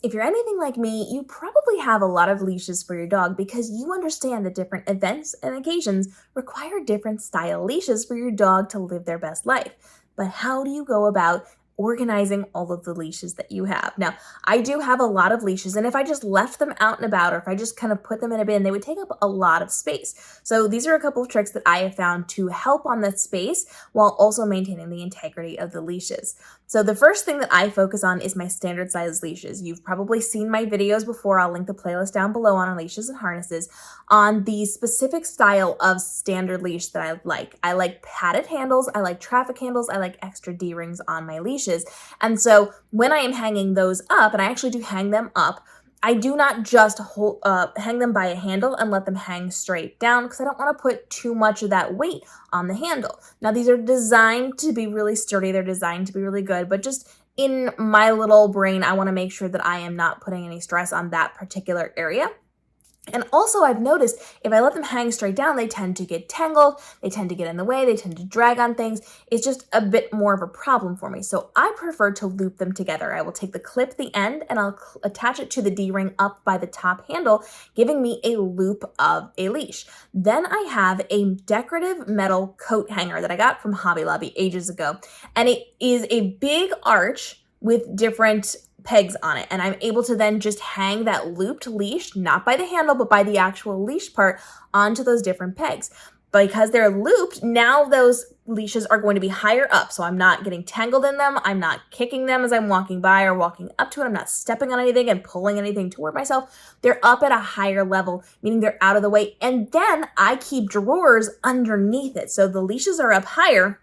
If you're anything like me, you probably have a lot of leashes for your dog because you understand that different events and occasions require different style leashes for your dog to live their best life. But how do you go about organizing all of the leashes that you have? Now, I do have a lot of leashes, and if I just left them out and about or if I just kind of put them in a bin, they would take up a lot of space. So these are a couple of tricks that I have found to help on the space while also maintaining the integrity of the leashes. So the first thing that I focus on is my standard size leashes. You've probably seen my videos before. I'll link the playlist down below on our leashes and harnesses on the specific style of standard leash that I like. I like padded handles, I like traffic handles, I like extra D-rings on my leashes. And so when I am hanging those up, and I actually do hang them up, I do not just hang them by a handle and let them hang straight down because I don't want to put too much of that weight on the handle. Now, these are designed to be really sturdy. They're designed to be really good, but just in my little brain, I want to make sure that I am not putting any stress on that particular area. And also I've noticed if I let them hang straight down, they tend to get tangled, they tend to get in the way, they tend to drag on things. It's just a bit more of a problem for me. So I prefer to loop them together. I will take the clip, the end, and I'll attach it to the D-ring up by the top handle, giving me a loop of a leash. Then I have a decorative metal coat hanger that I got from Hobby Lobby ages ago. And it is a big arch with different pegs on it, and I'm able to then just hang that looped leash, not by the handle, but by the actual leash part onto those different pegs. Because they're looped, now those leashes are going to be higher up, so I'm not getting tangled in them, I'm not kicking them as I'm walking by or walking up to it, I'm not stepping on anything and pulling anything toward myself. They're up at a higher level, meaning they're out of the way, and then I keep drawers underneath it. So the leashes are up higher,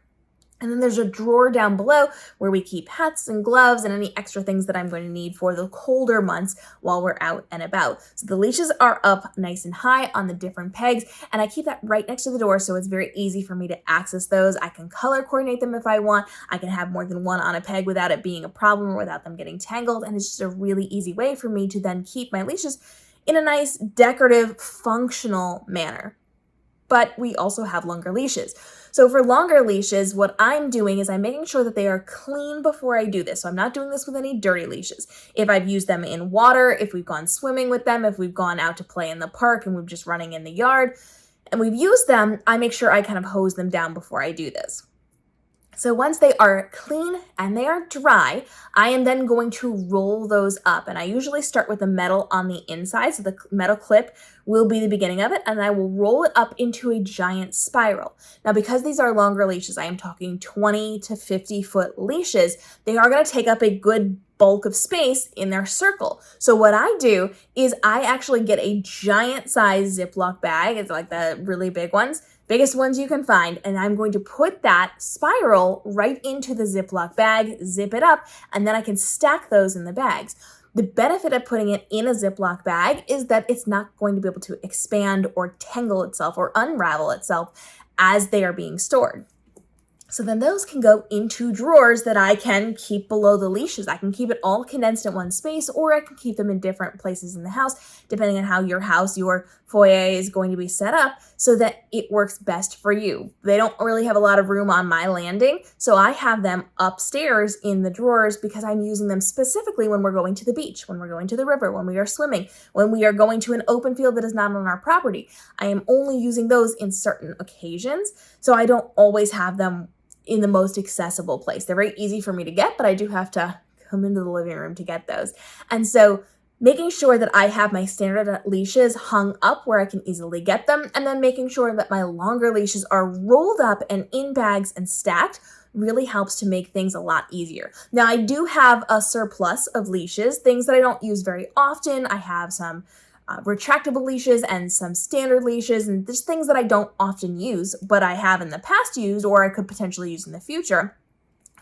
and then there's a drawer down below where we keep hats and gloves and any extra things that I'm going to need for the colder months while we're out and about. So the leashes are up nice and high on the different pegs, and I keep that right next to the door so it's very easy for me to access those. I can color coordinate them if I want. I can have more than one on a peg without it being a problem or without them getting tangled, and it's just a really easy way for me to then keep my leashes in a nice, decorative, functional manner. But we also have longer leashes. So for longer leashes, what I'm doing is I'm making sure that they are clean before I do this. So I'm not doing this with any dirty leashes. If I've used them in water, if we've gone swimming with them, if we've gone out to play in the park and we're just running in the yard and we've used them, I make sure I kind of hose them down before I do this. So once they are clean and they are dry, I am then going to roll those up. And I usually start with the metal on the inside. So the metal clip will be the beginning of it, and I will roll it up into a giant spiral. Now, because these are longer leashes, I am talking 20 to 50 foot leashes, they are going to take up a good bulk of space in their circle. So what I do is I actually get a giant size Ziploc bag. It's like the really big ones, biggest ones you can find, and I'm going to put that spiral right into the Ziploc bag, zip it up, and then I can stack those in the bags. The benefit of putting it in a Ziploc bag is that it's not going to be able to expand or tangle itself or unravel itself as they are being stored. So then those can go into drawers that I can keep below the leashes. I can keep it all condensed in one space, or I can keep them in different places in the house, depending on how your house, your foyer is going to be set up so that it works best for you. They don't really have a lot of room on my landing, so I have them upstairs in the drawers because I'm using them specifically when we're going to the beach, when we're going to the river, when we are swimming, when we are going to an open field that is not on our property. I am only using those in certain occasions, so I don't always have them in the most accessible place. They're very easy for me to get, but I do have to come into the living room to get those. And so making sure that I have my standard leashes hung up where I can easily get them, and then making sure that my longer leashes are rolled up and in bags and stacked really helps to make things a lot easier. Now, I do have a surplus of leashes, things that I don't use very often. I have some retractable leashes and some standard leashes, and just things that I don't often use, but I have in the past used or I could potentially use in the future.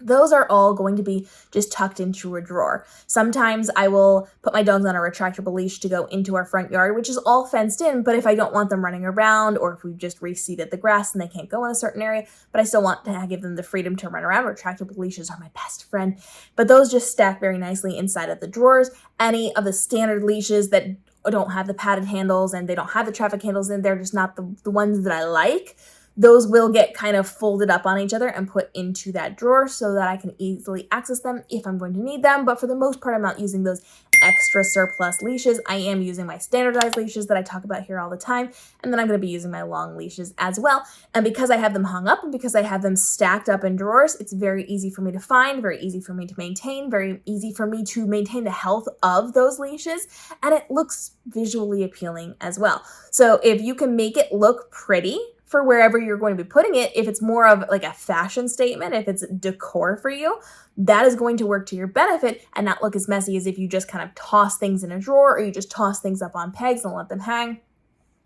Those are all going to be just tucked into a drawer. Sometimes I will put my dogs on a retractable leash to go into our front yard, which is all fenced in, but if I don't want them running around, or if we've just reseeded the grass and they can't go in a certain area, but I still want to give them the freedom to run around, retractable leashes are my best friend. But those just stack very nicely inside of the drawers. Any of the standard leashes that don't have the padded handles and they don't have the traffic handles in, they're just not the ones that I like. Those will get kind of folded up on each other and put into that drawer so that I can easily access them if I'm going to need them. But for the most part, I'm not using those extra surplus leashes, I am using my standardized leashes that I talk about here all the time, and then I'm going to be using my long leashes as well. And because I have them hung up and because I have them stacked up in drawers, it's very easy for me to find, very easy for me to maintain, very easy for me to maintain the health of those leashes, and it looks visually appealing as well. So if you can make it look pretty for wherever you're going to be putting it, if it's more of like a fashion statement, if it's decor for you, that is going to work to your benefit and not look as messy as if you just kind of toss things in a drawer or you just toss things up on pegs and let them hang.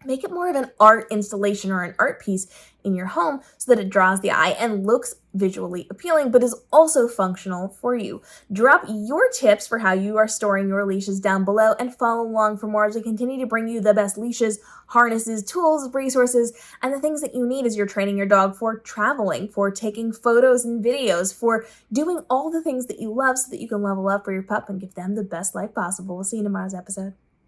Make it more of an art installation or an art piece in your home so that it draws the eye and looks visually appealing, but is also functional for you. Drop your tips for how you are storing your leashes down below and follow along for more as we continue to bring you the best leashes, harnesses, tools, resources, and the things that you need as you're training your dog for traveling, for taking photos and videos, for doing all the things that you love so that you can level up for your pup and give them the best life possible. We'll see you in tomorrow's episode.